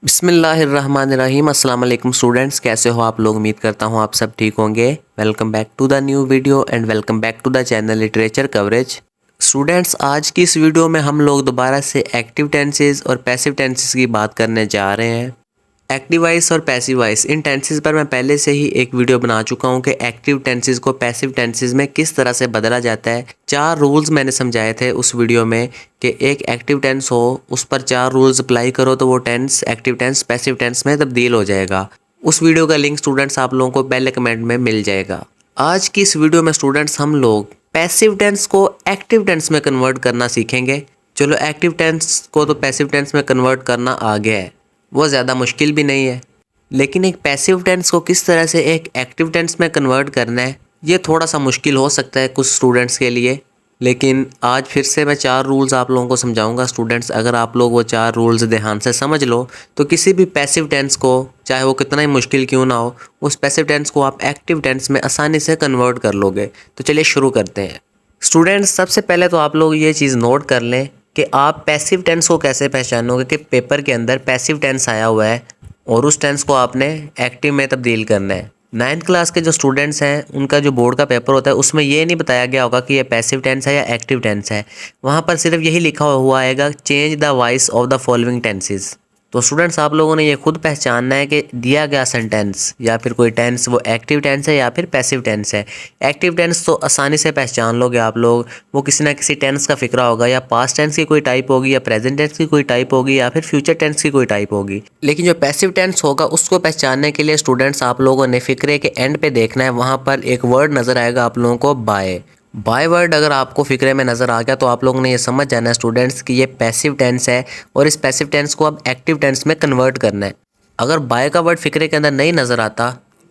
बिस्मिल्लाहिर्रहमानिर्रहीम अस्सलाम वालेकुम स्टूडेंट्स, कैसे हो आप लोग। उम्मीद करता हूँ आप सब ठीक होंगे। Welcome back to the new video and welcome back to the channel literature coverage. Students, आज की इस वीडियो में हम लोग दोबारा से एक्टिव टेंसेस और पैसिव टेंसेस की बात करने जा रहे हैं। एक्टिव वॉइस और पैसिव वॉइस, इन टेंसेस पर मैं पहले से ही एक वीडियो बना चुका हूँ कि एक्टिव टेंसेस को पैसिव टेंसेस में किस तरह से बदला जाता है। 4 रूल्स मैंने समझाए थे उस वीडियो में कि एक एक्टिव टेंस हो, उस पर 4 रूल्स अप्लाई करो तो वो tense active tense passive tense में तब्दील हो जाएगा। उस वीडियो का लिंक स्टूडेंट्स आप लोगों को पहले कमेंट में मिल जाएगा। आज की इस वीडियो में स्टूडेंट्स हम लोग पैसिव टेंस को एक्टिव टेंस में कन्वर्ट करना सीखेंगे। चलो, एक्टिव टेंस को तो पैसिव टेंस में कन्वर्ट करना आ गया है, वो ज़्यादा मुश्किल भी नहीं है, लेकिन एक पैसिव टेंस को किस तरह से एक एक्टिव टेंस में कन्वर्ट करना है ये थोड़ा सा मुश्किल हो सकता है कुछ स्टूडेंट्स के लिए। लेकिन आज फिर से मैं 4 रूल्स आप लोगों को समझाऊंगा स्टूडेंट्स। अगर आप लोग वो 4 रूल्स ध्यान से समझ लो तो किसी भी पैसिव टेंस को, चाहे वो कितना ही मुश्किल क्यों ना हो, उस पैसिव टेंस को आप एक्टिव टेंस में आसानी से कन्वर्ट कर लोगे। तो चलिए शुरू करते हैं। स्टूडेंट्स, सबसे पहले तो आप लोग ये चीज़ नोट कर लें कि आप पैसिव टेंस को कैसे पहचानोगे कि पेपर के अंदर पैसिव टेंस आया हुआ है और उस टेंस को आपने एक्टिव में तब्दील करना है। 9th क्लास के जो स्टूडेंट्स हैं उनका जो बोर्ड का पेपर होता है उसमें ये नहीं बताया गया होगा कि ये पैसिव टेंस है या एक्टिव टेंस है। वहाँ पर सिर्फ यही लिखा हुआ आएगा, change the voice of the following tenses. तो स्टूडेंट्स, आप लोगों ने ये खुद पहचानना है कि दिया गया सेंटेंस या फिर कोई टेंस वो एक्टिव टेंस है या फिर पैसिव टेंस है। एक्टिव टेंस तो आसानी से पहचान लोगे आप लोग, वो किसी ना किसी टेंस का फिक्रा होगा, या पास्ट टेंस की कोई टाइप होगी, या प्रेजेंट टेंस की कोई टाइप होगी, या फिर फ्यूचर टेंस की कोई टाइप होगी। लेकिन जो पैसिव टेंस होगा उसको पहचानने के लिए स्टूडेंट्स आप लोगों ने फिक्रे के एंड पे देखना है। वहाँ पर एक वर्ड नज़र आएगा आप लोगों को, बाय। बाय वर्ड अगर आपको फिक्रे में नज़र आ गया तो आप लोगों ने ये समझ जाना है स्टूडेंट्स कि ये पैसिव टेंस है और इस पैसिव टेंस को अब एक्टिव टेंस में कन्वर्ट करना है। अगर बाय का वर्ड फिक्रे के अंदर नहीं नज़र आता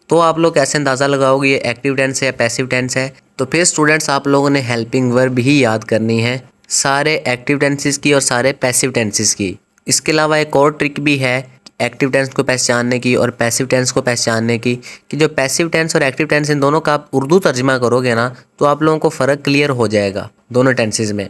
तो आप लोग कैसे अंदाज़ा लगाओगे ये एक्टिव टेंस है या पैसिव टेंस है। तो फिर स्टूडेंट्स आप लोगों ने हेल्पिंग वर्ब ही याद करनी है, सारे एक्टिव टेंसेस की और सारे पैसिव टेंसेस की। इसके अलावा एक और ट्रिक भी है एक्टिव टेंस को पहचानने की और पैसिव टेंस को पहचानने की, कि जो पैसिव टेंस और एक्टिव टेंस इन दोनों का आप उर्दू तर्जमा करोगे ना तो आप लोगों को फ़र्क क्लियर हो जाएगा दोनों टेंसेस में।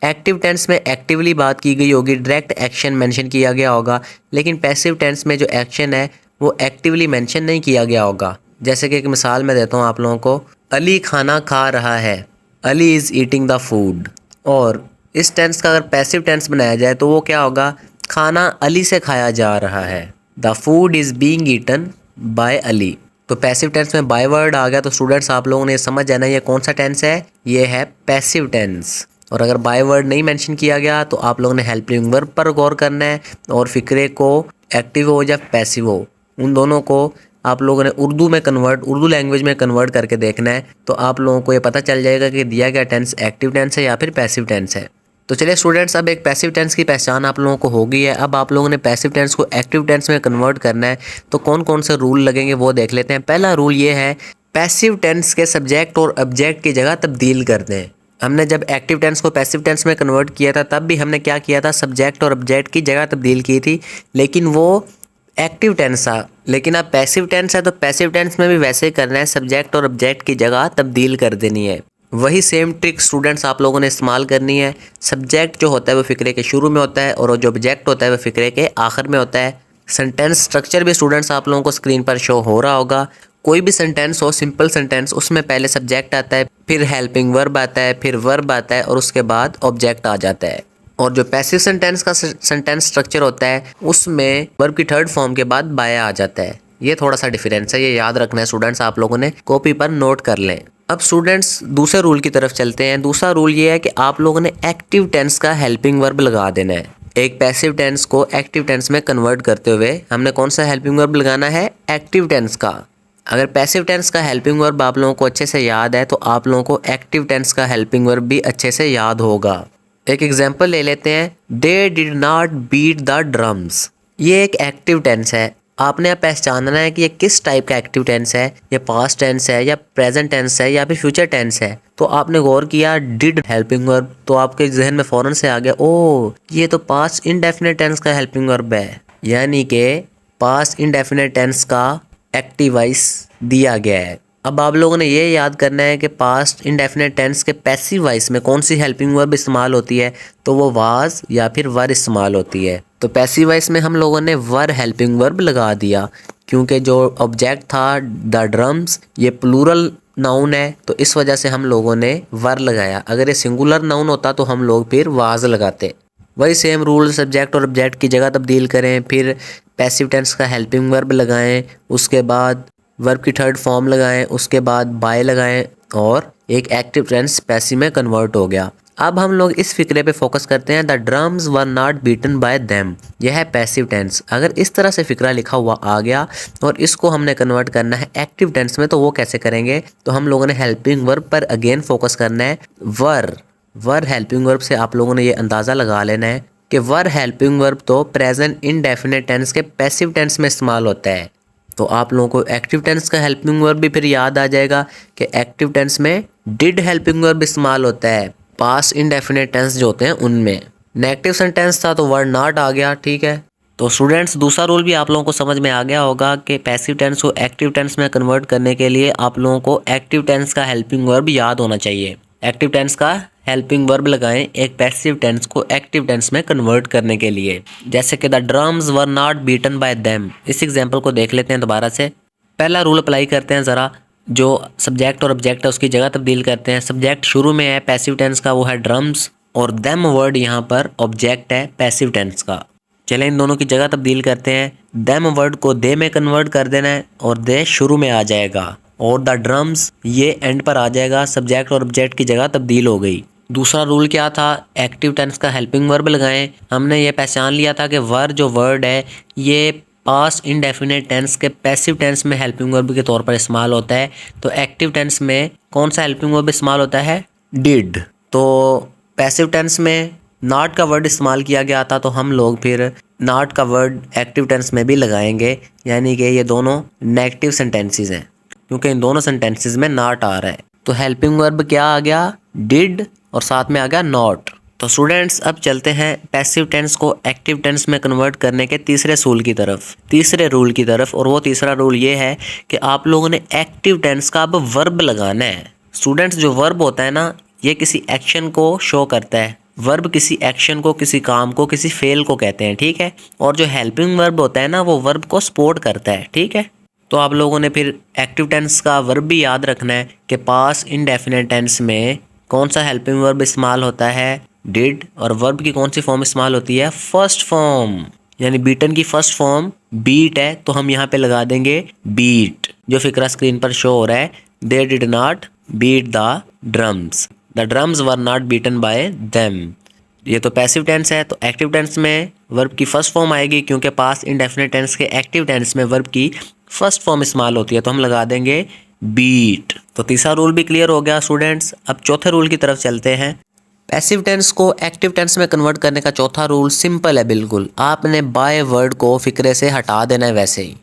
एक्टिव टेंस में एक्टिवली बात की गई होगी, डायरेक्ट एक्शन मेंशन किया गया होगा, लेकिन पैसिव टेंस में जो एक्शन है वो एक्टिवली मेंशन नहीं किया गया होगा। जैसे कि एक मिसाल मैं देता हूँ आप लोगों को, अली खाना खा रहा है, Ali is eating the food. और इस टेंस का अगर पैसिव टेंस बनाया जाए तो वो क्या होगा, खाना अली से खाया जा रहा है, the food is being eaten by Ali. तो पैसिव टेंस में बाय वर्ड आ गया तो स्टूडेंट्स आप लोगों ने समझ जाना ये कौन सा टेंस है, ये है पैसिव टेंस। और अगर बाय वर्ड नहीं मेंशन किया गया तो आप लोगों ने हेल्पिंग वर्ब पर गौर करना है और फिक्रे को एक्टिव हो या पैसिव हो उन दोनों को आप लोगों ने उर्दू लैंग्वेज में कन्वर्ट करके देखना है। तो आप लोगों को ये पता चल जाएगा कि दिया गया टेंस एक्टिव टेंस है या फिर पैसिव टेंस है। तो चलिए स्टूडेंट्स, अब एक पैसिव टेंस की पहचान आप लोगों को हो गई है। अब आप लोगों ने पैसिव टेंस को एक्टिव टेंस में कन्वर्ट करना है, तो कौन कौन से रूल लगेंगे वो देख लेते हैं। पहला रूल ये है, पैसिव टेंस के सब्जेक्ट और ऑब्जेक्ट की जगह तब्दील कर दें। हमने जब एक्टिव टेंस को पैसिव टेंस में कन्वर्ट किया था तब भी हमने क्या किया था, सब्जेक्ट और ऑब्जेक्ट की जगह तब्दील की थी, लेकिन वो एक्टिव टेंस था। लेकिन अब पैसिव टेंस है तो पैसिव टेंस में भी वैसे ही करना है, सब्जेक्ट और ऑब्जेक्ट की जगह तब्दील कर देनी है। वही सेम ट्रिक स्टूडेंट्स आप लोगों ने इस्तेमाल करनी है। सब्जेक्ट जो होता है वो फिक्रे के शुरू में होता है और जो ऑब्जेक्ट होता है वो फिक्रे के आखिर में होता है। सेंटेंस स्ट्रक्चर भी स्टूडेंट्स आप लोगों को स्क्रीन पर शो हो रहा होगा। कोई भी सेंटेंस हो, सिंपल सेंटेंस, उसमें पहले सब्जेक्ट आता है, फिर हेल्पिंग वर्ब आता है, फिर वर्ब आता है और उसके बाद ऑब्जेक्ट आ जाता है। और जो पैसिव सेंटेंस का सेंटेंस स्ट्रक्चर होता है उसमें वर्ब की थर्ड फॉर्म के बाद बाय आ जाता है। ये थोड़ा सा डिफरेंस है, ये याद रखना है स्टूडेंट्स, आप लोगों ने कॉपी पर नोट कर लें। अब स्टूडेंट्स दूसरे रूल की तरफ चलते हैं। दूसरा रूल ये है कि आप लोगों ने एक्टिव टेंस का हेल्पिंग वर्ब लगा देना है। एक पैसिव टेंस को एक्टिव टेंस में कन्वर्ट करते हुए हमने कौन सा हेल्पिंग वर्ब लगाना है, एक्टिव टेंस का। अगर पैसिव टेंस का हेल्पिंग वर्ब आप लोगों को अच्छे से याद है तो आप लोगों को एक्टिव टेंस का हेल्पिंग वर्ब भी अच्छे से याद होगा। एक एग्जाम्पल ले लेते हैं, they did not beat the drums. ये एक एक्टिव टेंस है। आपने अब पहचानना है कि ये किस टाइप का एक्टिव टेंस है, ये पास्ट टेंस है या प्रेजेंट टेंस है या फिर फ्यूचर टेंस है। तो आपने गौर किया डिड हेल्पिंग वर्ब, तो आपके जहन में फौरन से आ गया, ओ ये तो पास्ट इंडेफिनिट टेंस का हेल्पिंग वर्ब है, यानी कि पास्ट इंडेफिनिट टेंस का एक्टिव वॉइस दिया गया है। अब आप लोगों ने ये याद करना है कि पास्ट इंडेफिनिट टेंस के पैसिव वॉइस में कौन सी हेल्पिंग वर्ब इस्तेमाल होती है, तो वो वाज या फिर वर इस्तेमाल होती है। तो पैसिव वॉइस में हम लोगों ने वर हेल्पिंग वर्ब लगा दिया, क्योंकि जो ऑब्जेक्ट था द ड्रम्स ये प्लूरल नाउन है, तो इस वजह से हम लोगों ने वर लगाया। अगर ये सिंगुलर नाउन होता तो हम लोग फिर वाज लगाते। वही सेम रूल, सब्जेक्ट और ऑब्जेक्ट की जगह तब्दील करें, फिर पैसिव टेंस का हेल्पिंग वर्ब लगाएं, उसके बाद वर्ब की थर्ड फॉर्म लगाएं, उसके बाद बाय लगाएं और एक एक्टिव टेंस पैसिव में कन्वर्ट हो गया। अब हम लोग इस फिक्रे पे फोकस करते हैं, the drums were not beaten by them, यह है पैसिव टेंस। अगर इस तरह से फिक्रा लिखा हुआ आ गया और इसको हमने कन्वर्ट करना है एक्टिव टेंस में, तो वो कैसे करेंगे? तो हम लोगों ने हेल्पिंग वर्ब पर अगेन फोकस करना है। वर हेल्पिंग वर्ब से आप लोगों ने ये अंदाज़ा लगा लेना है कि वर हेल्पिंग वर्ब तो प्रेजेंट इंडेफिनिट टेंस के पैसिव टेंस में इस्तेमाल होता है। तो आप लोगों को एक्टिव टेंस का हेल्पिंग वर्ब भी फिर याद आ जाएगा कि एक्टिव टेंस में डिड हेल्पिंग वर्ब इस्तेमाल होता है, पास्ट इंडेफिनिट टेंस जो होते हैं उनमें। नेगेटिव सेंटेंस था तो वर्ड नॉट आ गया, ठीक है। तो स्टूडेंट्स दूसरा रूल भी आप लोगों को समझ में आ गया होगा कि पैसिव टेंस को एक्टिव टेंस में कन्वर्ट करने के लिए आप लोगों को एक्टिव टेंस का हेल्पिंग वर्ब याद होना चाहिए। एक्टिव टेंस का हेल्पिंग वर्ब लगाएं एक पैसिव टेंस को एक्टिव टेंस में कन्वर्ट करने के लिए। जैसे कि the drums were not beaten by them. इस एग्जांपल को देख लेते हैं दोबारा से। पहला रूल अप्लाई करते हैं ज़रा, जो सब्जेक्ट और ऑब्जेक्ट है उसकी जगह तब्दील करते हैं। सब्जेक्ट शुरू में है पैसिव टेंस का, वो है ड्रम्स, और देम वर्ड यहाँ पर ऑब्जेक्ट है पैसिव टेंस का। चलें इन दोनों की जगह तब्दील करते हैं। देम वर्ड को दे में कन्वर्ट कर देना है और दे शुरू में आ जाएगा, और द ड्रम्स ये एंड पर आ जाएगा। सब्जेक्ट और ऑब्जेक्ट की जगह तब्दील हो गई। दूसरा रूल क्या था? एक्टिव टेंस का हेल्पिंग वर्ब लगाएं। हमने ये पहचान लिया था कि वर जो वर्ड है ये पास्ट इंडेफिनिट टेंस के पैसिव टेंस में हेल्पिंग वर्ब के तौर पर इस्तेमाल होता है। तो एक्टिव टेंस में कौन सा हेल्पिंग वर्ब इस्तेमाल होता है? डिड। तो पैसिव टेंस में नॉट का वर्ड इस्तेमाल किया गया था, तो हम लोग फिर नॉट का वर्ड एक्टिव टेंस में भी लगाएंगे, यानी कि ये दोनों नेगेटिव सेंटेंसेस हैं क्योंकि इन दोनों सेंटेंसेस में नॉट आ रहा है। तो हेल्पिंग वर्ब क्या आ गया? डिड, और साथ में आ गया नॉट। तो स्टूडेंट्स अब चलते हैं पैसिव टेंस को एक्टिव टेंस में कन्वर्ट करने के तीसरे रूल की तरफ। और वो तीसरा रूल ये है कि आप लोगों ने एक्टिव टेंस का अब वर्ब लगाना है। स्टूडेंट्स जो वर्ब होता है ना, ये किसी एक्शन को शो करता है। वर्ब किसी एक्शन को, किसी काम को, किसी फेल को कहते हैं, ठीक है। और जो हेल्पिंग वर्ब होता है ना, वो वर्ब को सपोर्ट करता है, ठीक है। तो आप लोगों ने फिर एक्टिव टेंस का वर्ब भी याद रखना है कि पास्ट इंडेफिनिट टेंस में कौन सा हेल्पिंग वर्ब इस्तेमाल होता है? डिड। और वर्ब की कौन सी फॉर्म इस्तेमाल होती है? First form. यानी बीटन की फर्स्ट फॉर्म बीट है, तो हम यहाँ पे लगा देंगे बीट। जो फिक्रा स्क्रीन पर शो हो रहा है, they did not beat the drums, the drums were not beaten by them. ये तो पैसिव टेंस है, तो एक्टिव टेंस में वर्ब की फर्स्ट फॉर्म आएगी, क्योंकि पास्ट इंडेफिनिट टेंस के एक्टिव टेंस में वर्ब की फर्स्ट फॉर्म इस्तेमाल होती है, तो हम लगा देंगे बीट। तो तीसरा रूल भी क्लियर हो गया स्टूडेंट्स। अब चौथे रूल की तरफ चलते हैं। पैसिव टेंस को एक्टिव टेंस में कन्वर्ट करने का चौथा रूल सिंपल है बिल्कुल। आपने बाय वर्ड को फिक्रे से हटा देना है। वैसे ही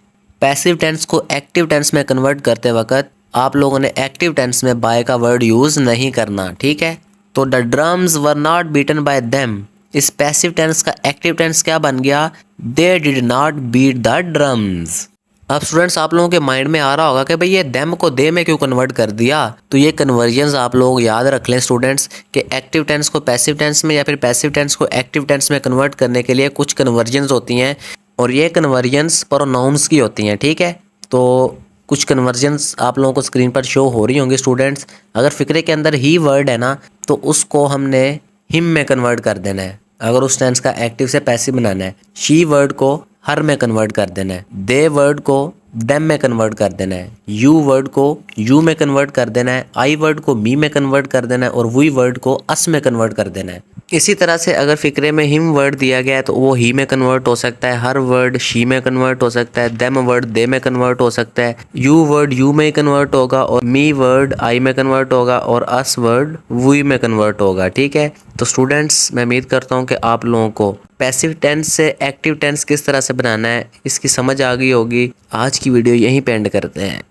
पैसिव टेंस को एक्टिव टेंस में कन्वर्ट करते वक्त आप लोगों ने एक्टिव टेंस में बाय का वर्ड यूज नहीं करना, ठीक है। तो the drums were not beaten by them, इस पैसिव टेंस का एक्टिव टेंस क्या बन गया? They did not beat the drums. अब स्टूडेंट्स आप लोगों के माइंड में आ रहा होगा कि भाई ये देम को दे में क्यों कन्वर्ट कर दिया? तो ये कन्वर्जन्स आप लोग याद रख लें स्टूडेंट्स कि एक्टिव टेंस को पैसिव टेंस में या फिर पैसिव टेंस को एक्टिव टेंस में कन्वर्ट करने के लिए कुछ कन्वर्जन्स होती हैं, और ये कन्वर्जन्स प्रोनाउंस की होती हैं, ठीक है। तो कुछ कन्वर्जन्स आप लोगों को स्क्रीन पर शो हो रही होंगी स्टूडेंट्स। अगर फिक्रे के अंदर ही वर्ड है ना, तो उसको हमने हिम में कन्वर्ट कर देना है। अगर उस टेंस का एक्टिव से पैसिव बनाना है, शी वर्ड को हर में कन्वर्ट कर देना है, दे वर्ड को देम में कन्वर्ट कर देना है, यू वर्ड को यू में कन्वर्ट कर देना है, आई वर्ड को मी में कन्वर्ट कर देना है, और वी वर्ड को अस में कन्वर्ट कर देना है। इसी तरह से अगर फिक्रे में हिम वर्ड दिया गया है तो वो ही में कन्वर्ट हो सकता है, हर वर्ड शी में कन्वर्ट हो सकता है, देम वर्ड दे में कन्वर्ट हो सकता है, यू वर्ड यू में कन्वर्ट होगा, और मी वर्ड आई में कन्वर्ट होगा, और अस वर्ड वी में कन्वर्ट होगा, ठीक है। तो स्टूडेंट्स मैं उम्मीद करता हूँ कि आप लोगों को पैसिव टेंस से एक्टिव टेंस किस तरह से बनाना है इसकी समझ आ गई होगी। आज की वीडियो यहीं पे एंड करते हैं।